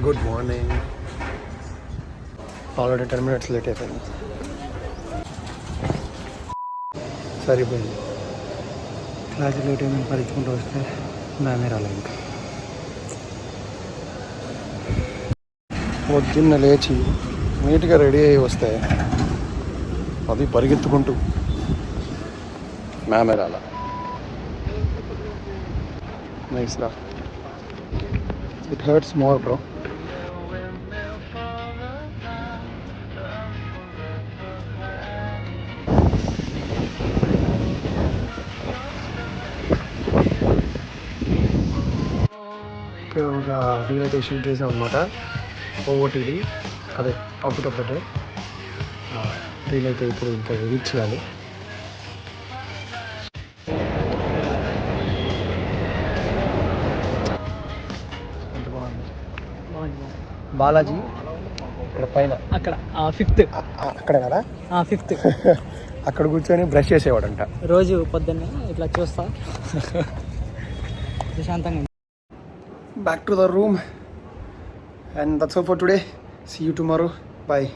Good morning. Already 10 minutes late అయిపోయింది. సరిపోయింది. Class late అయిందని పరిచుకుంటూ వస్తే మేమే రాలే. ఇంకా పొద్దున్న లేచి నీట్గా రెడీ అయ్యి వస్తే అది పరిగెత్తుకుంటూ మేమే రాలా. నైస్ రా. It hurts more bro. ఒక డీల్ అయితే షూట్ చేసాం అనమాట. ఓటీడీ అదే out of the day deal అయితే ఇప్పుడు ఇంకా ఎడిట్ చేయాలి. ఎంత బాగుంది. బాలాజీ ఇక్కడ పైన అక్కడ 5th అక్కడ కదా 5th అక్కడ కూర్చొని బ్రష్ చేసేవాడంట రోజు పొద్దున్నే ఇట్లా చూస్తా ప్రశాంతంగా. Back to the room, and that's all for today. See you tomorrow. Bye.